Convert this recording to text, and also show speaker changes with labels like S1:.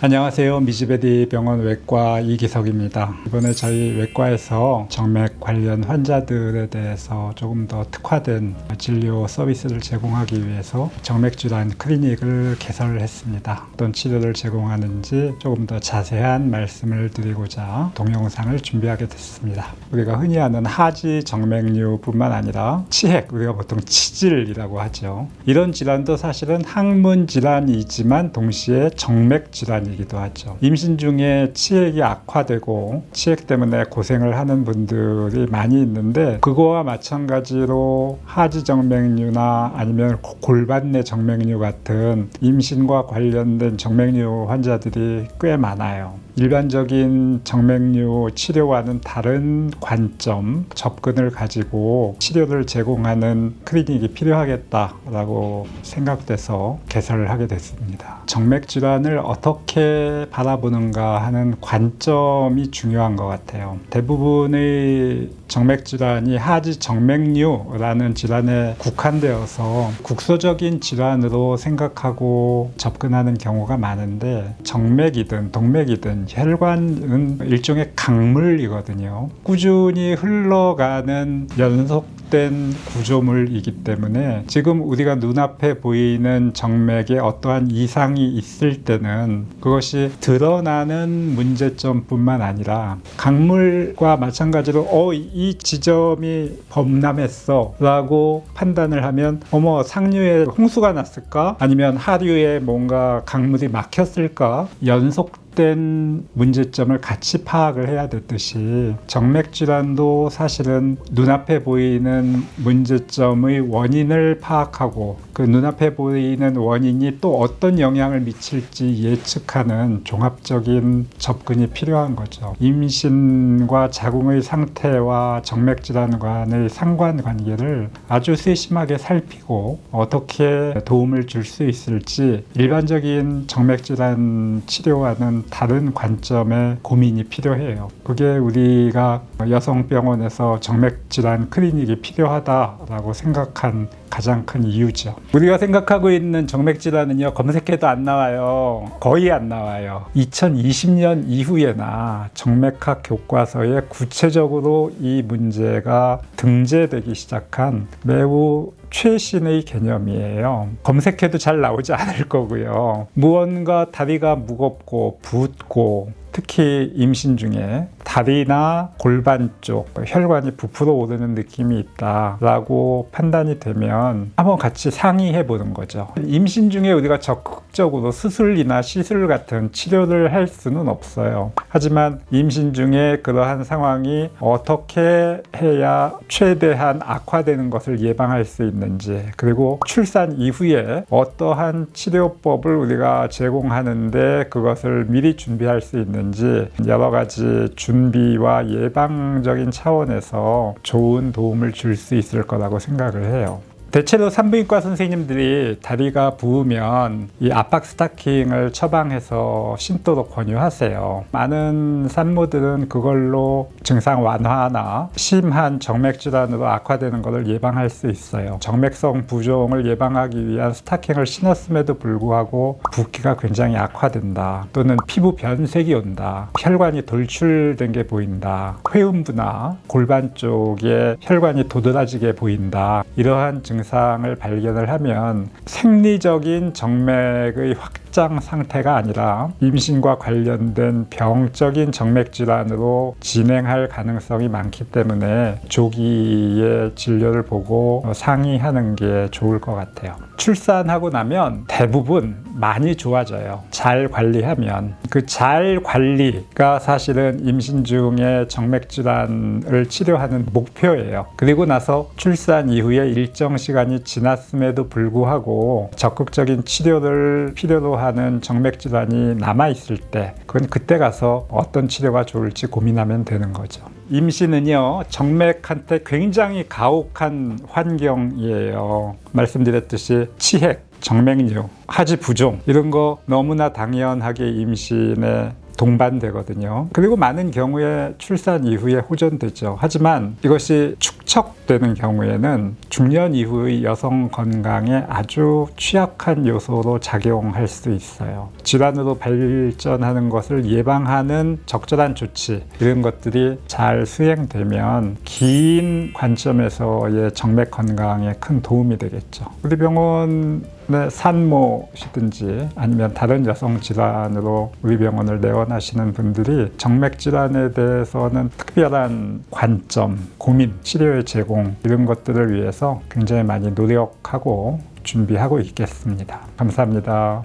S1: 안녕하세요. 미즈베디 병원 외과 이기석입니다. 이번에 저희 외과에서 정맥 관련 환자들에 대해서 조금 더 특화된 진료 서비스를 제공하기 위해서 정맥질환 클리닉을 개설을 했습니다. 어떤 치료를 제공하는지 조금 더 자세한 말씀을 드리고자 동영상을 준비하게 됐습니다. 우리가 흔히 하는 하지 정맥류뿐만 아니라 치핵, 우리가 보통 치질이라고 하죠. 이런 질환도 사실은 항문 질환이지만 동시에 정맥 질환이 이기도 하죠. 임신 중에 치핵이 악화되고 치핵 때문에 고생을 하는 분들이 많이 있는데 그거와 마찬가지로 하지정맥류나 아니면 골반내 정맥류 같은 임신과 관련된 정맥류 환자들이 꽤 많아요. 일반적인 정맥류 치료와는 다른 관점, 접근을 가지고 치료를 제공하는 클리닉이 필요하겠다라고 생각돼서 개설을 하게 됐습니다. 정맥 질환을 어떻게 바라보는가 하는 관점이 중요한 것 같아요. 대부분의 정맥 질환이 하지 정맥류라는 질환에 국한되어서 국소적인 질환으로 생각하고 접근하는 경우가 많은데 정맥이든 동맥이든 혈관은 일종의 강물이거든요. 꾸준히 흘러가는 연속된 구조물이기 때문에 지금 우리가 눈앞에 보이는 정맥에 어떠한 이상이 있을 때는 그것이 드러나는 문제점뿐만 아니라 강물과 마찬가지로 이 지점이 범람했어 라고 판단을 하면 어머 상류에 홍수가 났을까? 아니면 하류에 뭔가 강물이 막혔을까? 연속된 문제점을 같이 파악을 해야 됐듯이 정맥 질환도 사실은 눈앞에 보이는 문제점의 원인을 파악하고 그 눈앞에 보이는 원인이 또 어떤 영향을 미칠지 예측하는 종합적인 접근이 필요한 거죠. 임신과 자궁의 상태와 정맥 질환 간의 상관관계를 아주 세심하게 살피고 어떻게 도움을 줄 수 있을지 일반적인 정맥 질환 치료와는 다른 관점의 고민이 필요해요. 그게 우리가 여성병원에서 정맥질환 클리닉이 필요하다라고 생각한 가장 큰 이유죠. 우리가 생각하고 있는 정맥질환은요, 검색해도 안 나와요. 거의 안 나와요. 2020년 이후에나 정맥학 교과서에 구체적으로 이 문제가 등재되기 시작한 매우 최신의 개념이에요. 검색해도 잘 나오지 않을 거고요. 무언가 다리가 무겁고 붓고 특히 임신 중에 다리나 골반 쪽 혈관이 부풀어 오르는 느낌이 있다라고 판단이 되면 한번 같이 상의해 보는 거죠. 임신 중에 우리가 적극적으로 수술이나 시술 같은 치료를 할 수는 없어요. 하지만 임신 중에 그러한 상황이 어떻게 해야 최대한 악화되는 것을 예방할 수 있는지, 그리고 출산 이후에 어떠한 치료법을 우리가 제공하는데 그것을 미리 준비할 수 있는지 여러 가지 준비와 예방적인 차원에서 좋은 도움을 줄 수 있을 거라고 생각을 해요. 대체로 산부인과 선생님들이 다리가 부으면 이 압박 스타킹을 처방해서 신도록 권유하세요. 많은 산모들은 그걸로 증상 완화나 심한 정맥 질환으로 악화되는 것을 예방할 수 있어요. 정맥성 부종을 예방하기 위한 스타킹을 신었음에도 불구하고 붓기가 굉장히 악화된다, 또는 피부 변색이 온다, 혈관이 돌출된 게 보인다, 회음부나 골반 쪽에 혈관이 도드라지게 보인다, 이러한 증상을 발견을 하면 생리적인 정맥의 확장 상태가 아니라 임신과 관련된 병적인 정맥 질환으로 진행할 가능성이 많기 때문에 조기에 진료를 보고 상의하는 게 좋을 것 같아요. 출산하고 나면 대부분 많이 좋아져요. 잘 관리하면. 그 잘 관리가 사실은 임신 중에 정맥 질환을 치료하는 목표예요. 그리고 나서 출산 이후에 일정 시간이 지났음에도 불구하고 적극적인 치료를 필요로 하는 정맥 질환이 남아있을 때, 그건 그때 가서 어떤 치료가 좋을지 고민하면 되는 거죠. 임신은요, 정맥한테 굉장히 가혹한 환경이에요. 말씀드렸듯이 치핵, 정맥류, 하지 부종 이런 거 너무나 당연하게 임신에 동반되거든요. 그리고 많은 경우에 출산 이후에 호전되죠. 하지만 이것이 축 축적되는 경우에는 중년 이후의 여성 건강에 아주 취약한 요소로 작용할 수 있어요. 질환으로 발전하는 것을 예방하는 적절한 조치, 이런 것들이 잘 수행되면 긴 관점에서의 정맥 건강에 큰 도움이 되겠죠. 우리 병원의 산모시든지 아니면 다른 여성 질환으로 우리 병원을 내원하시는 분들이 정맥 질환에 대해서는 특별한 관점, 고민, 치료의 제공, 이런 것들을 위해서 굉장히 많이 노력하고 준비하고 있겠습니다. 감사합니다.